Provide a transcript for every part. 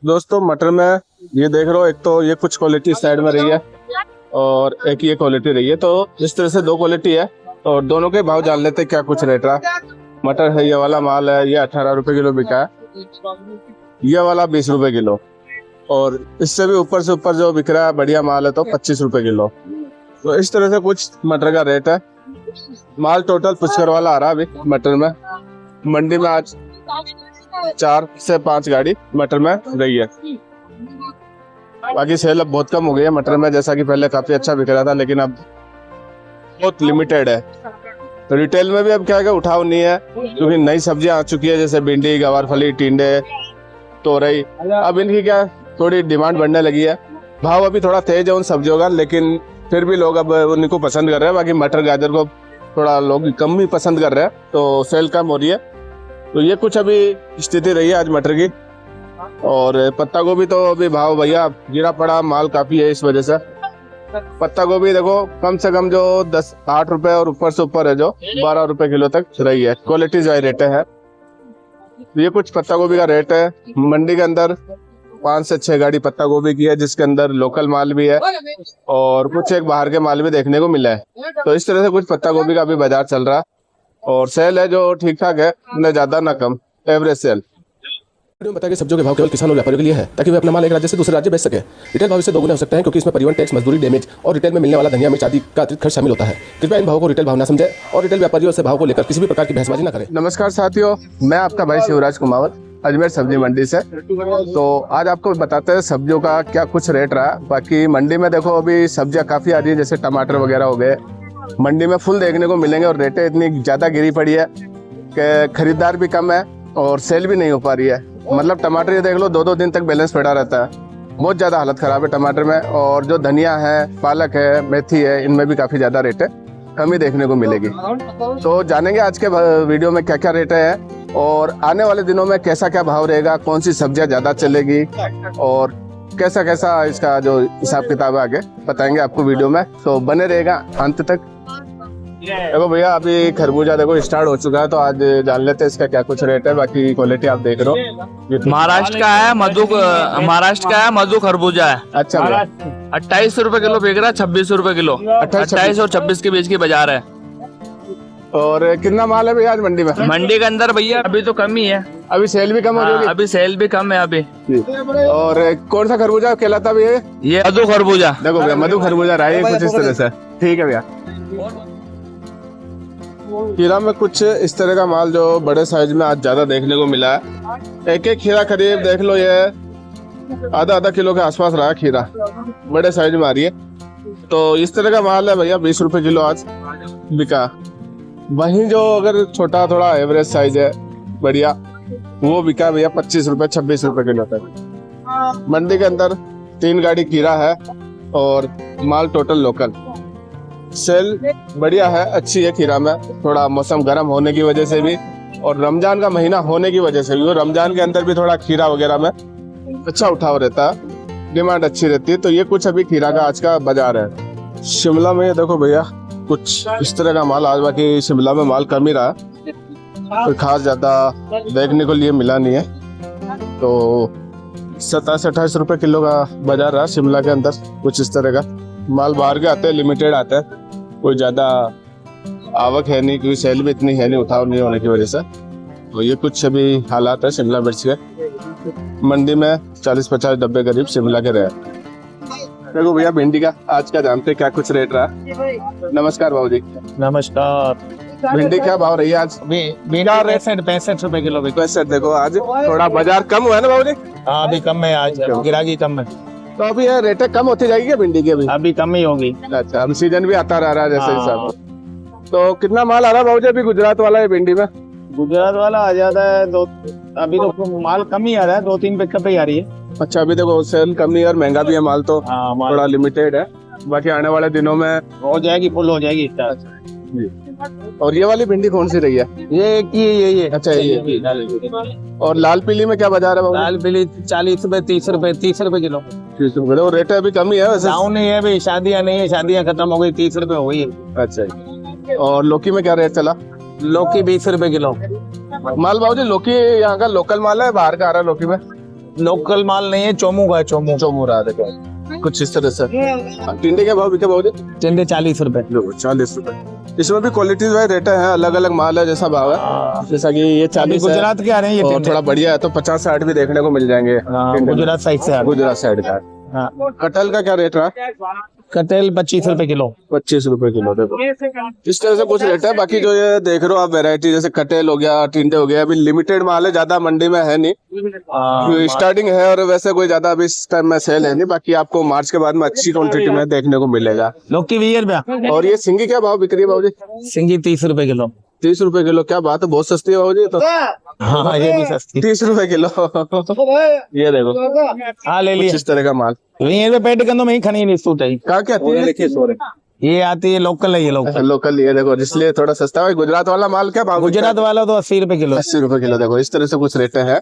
दोस्तों मटर में ये देख रहे हो, एक तो ये कुछ क्वालिटी साइड में रही है और एक ये क्वालिटी रही है। तो इस तरह से दो क्वालिटी है और दोनों के भाव जान लेते क्या कुछ रेट रहा। मटर है, ये वाला माल है, ये 18 रुपए किलो बिका है, ये वाला 20 रुपए किलो, और इससे भी ऊपर से ऊपर जो बिक रहा है बढ़िया माल है तो 25 रुपए किलो। तो इस तरह से कुछ मटर का रेट है। माल टोटल पुष्कर वाला आ रहा है अभी मटर में। मंडी में आज 4 से 5 गाड़ी मटर में रही है। बाकी सेल अब बहुत कम हो गई है मटर में, जैसा कि पहले काफी अच्छा बिक रहा था, लेकिन अब बहुत लिमिटेड है। तो रिटेल में भी अब क्या है, उठाव नहीं है, क्योंकि नई सब्जियां आ चुकी है, जैसे भिंडी, गवारफली, टिंडे, तोरई। अब इनकी क्या थोड़ी डिमांड बढ़ने लगी है। भाव अभी थोड़ा तेज है उन सब्जियों का, लेकिन फिर भी लोग अब उनको पसंद कर रहे हैं। बाकी मटर गाजर को थोड़ा लोग कम ही पसंद कर रहे हैं, तो सेल कम हो रही है। तो ये कुछ अभी स्थिति रही है आज मटर की। और पत्ता गोभी तो अभी भाव भैया गिरा पड़ा, माल काफी है, इस वजह से पत्ता गोभी देखो कम से कम जो 8 रुपए और ऊपर से ऊपर है, जो 12 रुपए किलो तक रही है। क्वालिटी जो रेट है। ये कुछ पत्ता गोभी का रेट है। मंडी के अंदर 5 से 6 गाड़ी पत्ता गोभी की है, जिसके अंदर लोकल माल भी है और कुछ एक बाहर के माल भी देखने को मिला है। तो इस तरह से कुछ पत्ता गोभी का भी बाजार चल रहा है और सेल है जो ठीक ठाक है, न ज्यादा न कम, एवरेज सेल। वीडियो में बताया कि सब्जियों के भाव केवल किसान और व्यापारियों के लिए है, ताकि वे अपना माल एक राज्य से दूसरे राज्य बेच सके। रिटेल भाव इससे दोगुने हो सकते हैं, क्योंकि इसमें परिवहन टैक्स, मजदूरी, डैमेज और रिटेल में मिलने वाला धनिया, मिर्च आदि का अतिरिक्त खर्च शामिल होता है। कृपया इन भावों को रिटेल भाव न समझें और रिटेल व्यापारियों से भाव को लेकर किसी भी प्रकार की बहसबाजी न करें। नमस्कार साथियों, मैं आपका भाई शिवराज कुमावत, अजमेर सब्जी मंडी से। तो आज आपको बताते हैं सब्जियों का क्या कुछ रेट रहा। बाकी मंडी में देखो अभी सब्जियां काफी आ रही है, जैसे टमाटर वगैरह हो गए, मंडी में फुल देखने को मिलेंगे। और रेटें इतनी ज्यादा गिरी पड़ी है कि खरीदार भी कम है और सेल भी नहीं हो पा रही है। मतलब टमाटर ये देख लो 2-2 दिन तक बैलेंस पड़ा रहता है। बहुत ज्यादा हालत खराब है टमाटर में। और जो धनिया है, पालक है, मेथी है, इनमें भी काफी ज्यादा रेट है, कमी देखने को मिलेगी। तो जानेंगे आज के वीडियो में क्या क्या रेट है और आने वाले दिनों में कैसा क्या भाव रहेगा, कौन सी सब्जियां ज्यादा चलेगी और कैसा कैसा इसका जो हिसाब किताब है आगे बताएंगे आपको वीडियो में। तो बने रहेगा अंत तक। देखो भैया अभी खरबूजा देखो स्टार्ट हो चुका है, तो आज जान लेते हैं इसका क्या कुछ रेट है। बाकी क्वालिटी आप देख रहे हो, महाराष्ट्र का है मधु खरबूजा है। अच्छा भैया, 28 रुपए किलो बिक रहा है, 26 रुपए किलो। 28 और 26 के बीच की बाजार है। और कितना माल है भैया आज मंडी में? मंडी के अंदर भैया अभी तो कम ही है, अभी सेल भी कम हो रही है। अभी सेल भी कम है अभी। और कौन सा खरबूजा कहलाता भैया? ये मधु खरबूजा। देखो भैया मधु खरबूजा रहा है कुछ इस तरह से। ठीक है भैया। खीरा में कुछ इस तरह का माल जो बड़े साइज में आज ज्यादा देखने को मिला है। एक एक खीरा करीब देख लो ये आधा किलो के आसपास रहा है खीरा, बड़े साइज में आ रही है। तो इस तरह का माल है भैया 20 रुपए किलो आज बिका। वहीं जो अगर छोटा थोड़ा एवरेज साइज है बढ़िया, वो बिका भैया 25 रुपए 26 रुपए किलो तक। मंडी के अंदर 3 गाड़ी खीरा है और माल टोटल लोकल। सेल बढ़िया है, अच्छी है खीरा में। थोड़ा मौसम गर्म होने की वजह से भी और रमजान का महीना होने की वजह से भी, रमजान के अंदर भी थोड़ा खीरा वगैरह में अच्छा उठाव रहता है, डिमांड अच्छी रहती है। तो ये कुछ अभी खीरा का आज का बाजार है। शिमला में देखो भैया कुछ इस तरह का माल आज, बाकी शिमला में माल कम ही रहा, कोई खास ज्यादा देखने को लिए मिला नहीं है। तो 27-28 रुपए किलो का बाजार रहा शिमला के अंदर। कुछ इस तरह का माल बाहर के आते हैं, लिमिटेड आते हैं, कोई ज्यादा आवक है नहीं, क्योंकि सेल भी इतनी है नहीं, उठाव नहीं होने की वजह से। तो ये कुछ अभी हालात है शिमला मिर्च के। मंडी में 40-50 डब्बे करीब शिमला के रहे। देखो भैया भिंडी का आज का जानते क्या कुछ रेट रहा। नमस्कार बाबू जी। नमस्कार। भिंडी क्या भाव रही है आज? भिंडी 65 रुपए किलो। वैसे देखो आज थोड़ा बाजार कम हुआ है ना बाबू जी? हाँ अभी कम है, आज गिराकी कम है। तो अभी ये रेटें कम होती जाएगी क्या भिंडी की? अभी कम ही होगी। अच्छा, अब सीजन भी आता रह रहा है जैसे हिसाब। तो कितना माल आ रहा है बाबू जी अभी गुजरात वाला है भिंडी में? गुजरात वाला आ जाता है अभी तो माल कम ही आ रहा है, 2-3 पिकअप ही आ रही है। अच्छा, अभी देखो सेल कम ही और महंगा भी है माल, तो थोड़ा लिमिटेड है। बाकी आने वाले दिनों में हो जाएगी, फुल हो जाएगी। और ये वाली भिंडी कौन सी रही है? ये अच्छा ये। और लाल पीली में क्या बाजार है बाबू? लाल पीली 40 रुपए 30 रुपए किलो। 30 रुपए। और रेट अभी कम ही है वैसे। डाउन नहीं है अभी, शादियां नहीं है, शादियां खत्म हो गई, 30 रुपए हो गई। अच्छा। और लौकी में क्या रेट चला? लौकी 20 रुपए किलो। माल बाबू जी लौकी यहाँ का लोकल माल है, बाहर का आ रहा है लौकी में? लोकल माल नहीं है, चोमू का है, चोमू। चोमू रहा देखो कुछ इस तरह से। टिंडे क्या भाव बिके भाव जी? टिंडे 40 रुपए। 40 रुपए। इसमें भी क्वालिटीज वाइज रेट है, अलग अलग माल है, जैसा भाव है। जैसा कि ये 40 गुजरात के आ रहे हैं ये और टिंडे। थोड़ा बढ़िया है तो 50-60 भी देखने को मिल जाएंगे। गुजरात साइड से आ रहे हैं। गुजरात साइड का। हाँ। कटहल का क्या रेट रहा? कटहल 25 रुपए किलो। 25 रुपए किलो। देखो इस तरह से कुछ रेट है। बाकी जो ये देख रहे हो आप वैरायटी, जैसे कटहल हो गया, टिंडे हो गया, अभी लिमिटेड माल है, ज्यादा मंडी में है नहीं, स्टार्टिंग है और वैसे कोई ज्यादा अभी इस टाइम में सेल है नहीं। बाकी आपको मार्च के बाद में अच्छी क्वांटिटी में देखने को मिलेगा। लौकी 20 रुपया। और ये सिंगी क्या भाव बिक रही है बाबूजी? सिंगी 30 रुपए किलो। 30 रुपए किलो। क्या बात है, बहुत सस्ती है बाबूजी तो। हाँ ये भी सस्ती। 30 रुपए किलो। ये देखो हाँ ले कुछ लिया। इस तरह का माल। 20 रुपए पेट कंदो में ही खनी नहीं सूट है। कहाँ क्या ये आती है लोकल है, ये लोकल। लोकल ये देखो, इसलिए थोड़ा सस्ता है। गुजरात वाला माल क्या भाव? गुजरात वाला तो 80 रुपए किलो। 80 रुपए किलो। देखो इस तरह से कुछ रेट है।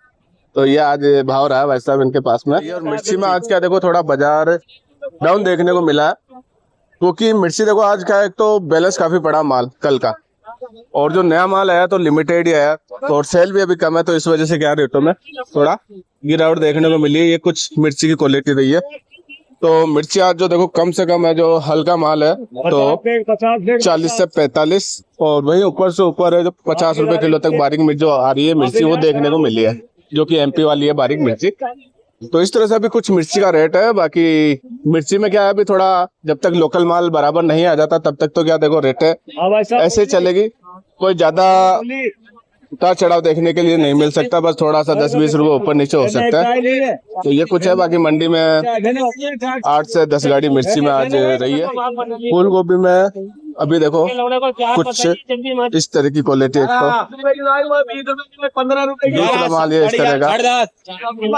तो ये आज भाव रहा है भाई साहब इनके पास में। और मिर्ची में आज क्या देखो, थोड़ा बाजार डाउन देखने को मिला है, क्योंकि मिर्ची देखो आज का एक तो बैलेंस काफी पड़ा माल कल का, और जो नया माल आया तो लिमिटेड ही आया, तो और सेल भी अभी कम है, तो इस वजह से क्या रेटों में थोड़ा गिरावट देखने को मिली है। ये कुछ मिर्ची की क्वालिटी रही है। तो मिर्ची आज जो देखो कम से कम है, जो हल्का माल है तो 40 से 45, और वही ऊपर से ऊपर है जो 50 रुपए किलो तक बारीक मिर्च जो आ रही है मिर्ची, वो देखने को मिली है, जो कि एमपी वाली है बारीक मिर्ची। तो इस तरह से अभी कुछ मिर्ची का रेट है। बाकी मिर्ची में क्या है, अभी थोड़ा जब तक लोकल माल बराबर नहीं आ जाता तब तक तो क्या देखो रेट है ऐसे ही चलेगी, कोई ज्यादा उतार चढ़ाव देखने के लिए नहीं मिल सकता, बस थोड़ा सा 10-20 रुपए ऊपर नीचे हो सकता है। तो ये कुछ है। बाकी मंडी में 8 से 10 गाड़ी मिर्ची में आज रही है। फूल गोभी में अभी देखो कुछ इस तरह की क्वालिटी, एक तो दूसरा माल ये इस तरह का।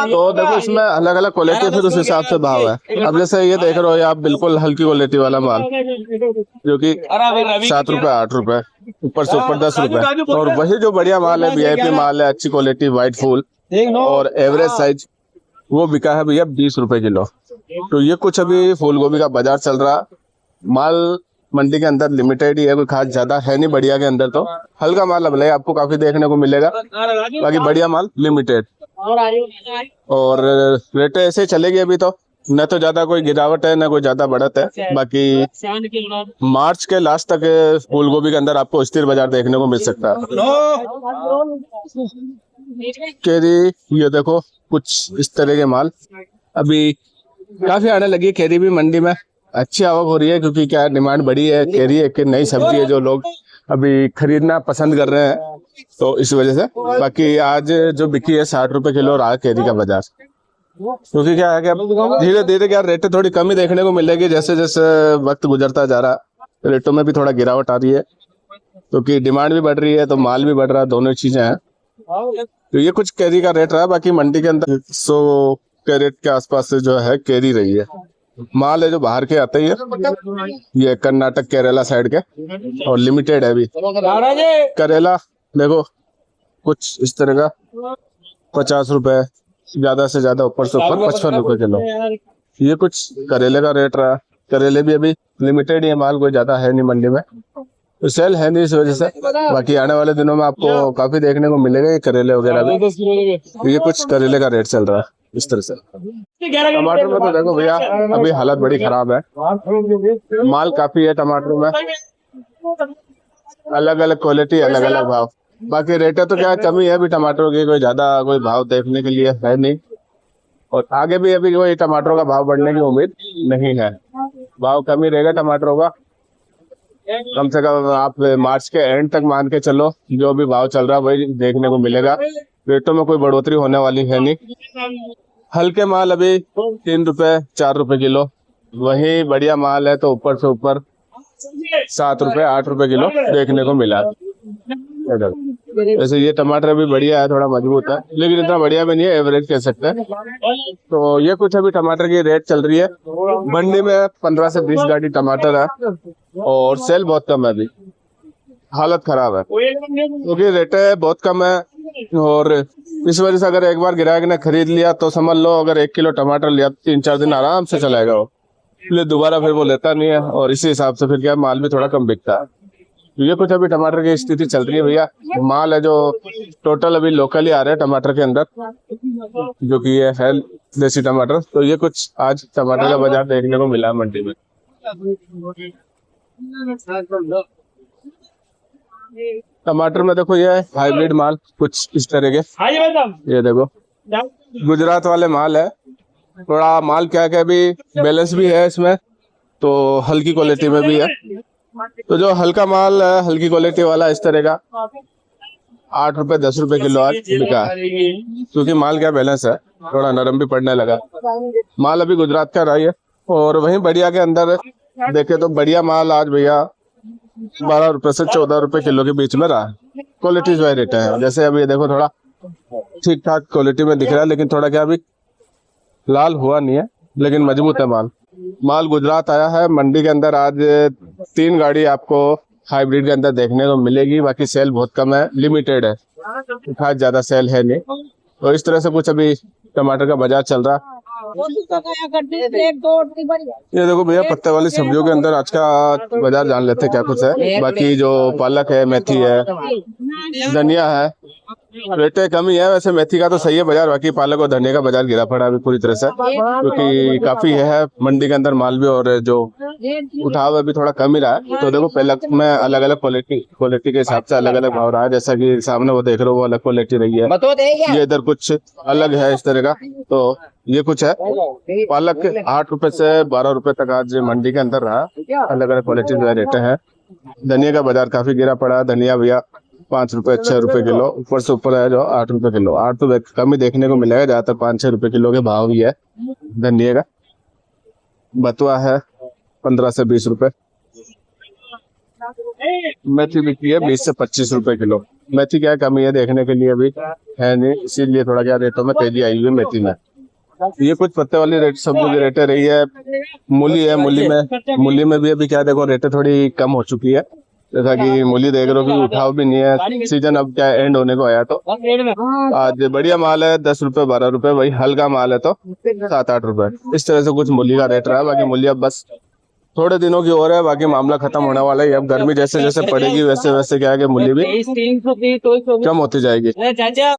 तो देखो इसमें अलग अलग क्वालिटी, फिर उस हिसाब से भाव है। अब जैसे ये देख रहे हो आप, बिल्कुल हल्की क्वालिटी वाला माल जो कि 7 रुपए 8 रुपए, ऊपर से ऊपर 10 रुपए। और वही जो बढ़िया माल है, वीआईपी माल है, अच्छी क्वालिटी, व्हाइट फूल और एवरेज साइज, वो बिका है भैया 20 रुपए किलो। तो ये कुछ अभी फूल गोभी का बाजार चल रहा। माल मंडी के अंदर लिमिटेड ही है, कोई खास ज्यादा है नहीं। बढ़िया के अंदर तो हल्का माल अब आपको काफी देखने को मिलेगा, बाकी बढ़िया माल लिमिटेड। और रेट ऐसे ही चलेगी अभी तो, न तो ज्यादा कोई गिरावट है न कोई ज्यादा बढ़त है। बाकी मार्च के लास्ट तक फूल गोभी के अंदर आपको स्थिर बाजार देखने को मिल सकता है। केरी ये देखो कुछ इस तरह के माल अभी काफी आने लगी है। केरी भी मंडी में अच्छी आवक हो रही है, क्योंकि क्या डिमांड बढ़ी है। केरी एक नई सब्जी है जो लोग अभी खरीदना पसंद कर रहे हैं, तो इस वजह से। बाकी आज जो बिकी है 60 रुपए किलो रहा केरी का बाजार, क्योंकि क्या है कि धीरे धीरे क्या रेटें थोड़ी कम ही देखने को मिलेगी, जैसे जैसे वक्त गुजरता जा रहा रेटों में भी थोड़ा गिरावट आ रही है, क्योंकि डिमांड भी बढ़ रही है तो माल भी बढ़ रहा है, दोनों चीजें हैं। तो ये कुछ कैरी का रेट रहा। बाकी मंडी के अंदर 100 कैरेट के आसपास से जो है कैरी रही है। माल है जो बाहर के आते ही है, ये कर्नाटक केरला साइड के, और लिमिटेड है अभी। करेला देखो कुछ इस तरह का 50 रुपए, ज्यादा से ज्यादा ऊपर से ऊपर 55 रुपए किलो। ये कुछ करेले का रेट रहा। करेले भी अभी लिमिटेड ही है, माल कोई ज्यादा है नहीं मंडी में, तो सेल है नहीं इस वजह से। बाकी आने वाले दिनों में आपको काफी देखने को मिलेगा ये करेले वगैरह भी। तो ये कुछ करेले का रेट चल रहा है इस तरह से। टमाटर में तो देखो भैया अभी हालत बड़ी खराब है, माल काफी है टमाटर में, अलग अलग क्वालिटी अलग अलग भाव। बाकी रेट तो क्या कमी है अभी टमाटर की, कोई ज्यादा कोई भाव देखने के लिए है नहीं, और आगे भी अभी कोई टमाटरों का भाव बढ़ने की उम्मीद नहीं है। भाव कम ही रहेगा टमाटरों का, कम से कम आप मार्च के एंड तक मान के चलो, जो भी भाव चल रहा है वही देखने को मिलेगा। रेटों में कोई बढ़ोतरी होने वाली है नहीं। हल्के माल अभी 3 रुपए 4 रुपए किलो, वही बढ़िया माल है तो ऊपर से ऊपर 7 रुपए 8 रुपए किलो देखने को मिला। वैसे ये टमाटर भी बढ़िया है, थोड़ा मजबूत है, लेकिन इतना बढ़िया भी नहीं है, एवरेज कह सकते हैं। तो ये कुछ अभी टमाटर की रेट चल रही है मंडी में। 15 से 20 गाड़ी टमाटर है और सेल बहुत कम है, अभी हालत खराब है क्योंकि रेट बहुत कम है। और इस वजह से अगर एक बार ग्राहक ने खरीद लिया तो समझ लो, अगर 1 किलो टमाटर लिया 3-4 दिन आराम से चलाएगा वो, इसलिए दोबारा फिर वो लेता नहीं है, और इसी हिसाब से फिर क्या माल भी थोड़ा कम बिकता है। ये कुछ अभी टमाटर की स्थिति चल रही है भैया। माल है जो टोटल अभी लोकल ही आ रहे हैं टमाटर के अंदर, जो कि ये है देसी टमाटर। तो ये कुछ आज टमाटर का बाजार देखने को मिला है मंडी में। टमाटर में देखो ये हाइब्रिड माल कुछ इस तरह के, ये देखो गुजरात वाले माल है। थोड़ा माल क्या क्या अभी बैलेंस भी है इसमें, तो हल्की क्वालिटी में भी है। तो जो हल्का माल है, हल्की क्वालिटी वाला इस तरह का 8 रुपए 10 रुपए किलो आज बिका है, क्योंकि माल क्या बैलेंस है, थोड़ा नरम भी पड़ने लगा। माल अभी गुजरात का रहा है। और वहीं बढ़िया के अंदर देखे तो बढ़िया माल आज भैया 12 रुपए से 14 रुपए किलो के बीच में रहा है। क्वालिटीज वाइज रेट है। जैसे अभी देखो थोड़ा ठीक ठाक क्वालिटी में दिख रहा है, लेकिन थोड़ा क्या अभी लाल हुआ नहीं है, लेकिन मजबूत है माल। माल गुजरात आया है मंडी के अंदर। आज 3 गाड़ी आपको हाइब्रिड के अंदर देखने को मिलेगी। बाकी सेल बहुत कम है, लिमिटेड है, खास ज्यादा सेल है नहीं। तो इस तरह से कुछ अभी टमाटर का बाजार चल रहा है। ये देखो भैया पत्ते वाली सब्जियों के अंदर आज का बाजार जान लेते हैं क्या कुछ है। बाकी जो पालक है, मेथी है, धनिया है, रेटे कम ही है। वैसे मेथी का तो सही है बाजार, बाकी पालक और धनिया का बाजार गिरा पड़ा है अभी पूरी तरह से, क्योंकि काफी है मंडी के अंदर माल भी, और जो उठाव अभी थोड़ा कम ही रहा है। तो देखो पालक में अलग अलग क्वालिटी के हिसाब से अलग अलग भाव रहा है। जैसा कि सामने वो देख रहे हो वो अलग क्वालिटी रही है, ये इधर कुछ अलग है इस तरह का। तो ये कुछ है पालक 8 रुपए से 12 रुपए तक आज मंडी के अंदर रहा। अलग अलग क्वालिटी रेट है। धनिया का बाजार काफी गिरा पड़ा है। धनिया भैया 5 रुपए 6 रुपए किलो, ऊपर से ऊपर है जो 8 रुपए किलो। 8 तो कम ही देखने को मिलेगा, ज्यादातर 5-6 रुपए किलो के भाव ही है धनिया का। बथुआ है 15 से 20 रुपए। मेथी बिकती है 20 से 25 रुपए किलो। मेथी क्या कमी है देखने के लिए अभी है नहीं, इसीलिए थोड़ा क्या रेटों में तेजी आई हुई है मेथी में। ये कुछ पत्ते वाली रेट सब्जियों की रेटें रही है। मूली है, मूली में भी अभी क्या देखो रेटें थोड़ी कम हो चुकी है। जैसा कि मूली देख रहे हो कि उठाव भी नहीं है, सीजन अब क्या एंड होने को आया। तो आज बढ़िया माल है 10 रुपए 12 रुपए, वही हल्का माल है तो 7-8 रुपए। इस तरह से कुछ मूली का रेट रहा है। बाकी मूली अब बस थोड़े दिनों की और है, बाकी मामला खत्म होने वाला है। अब गर्मी जैसे जैसे पड़ेगी वैसे वैसे क्या है कि मूली भी कम होती जाएगी।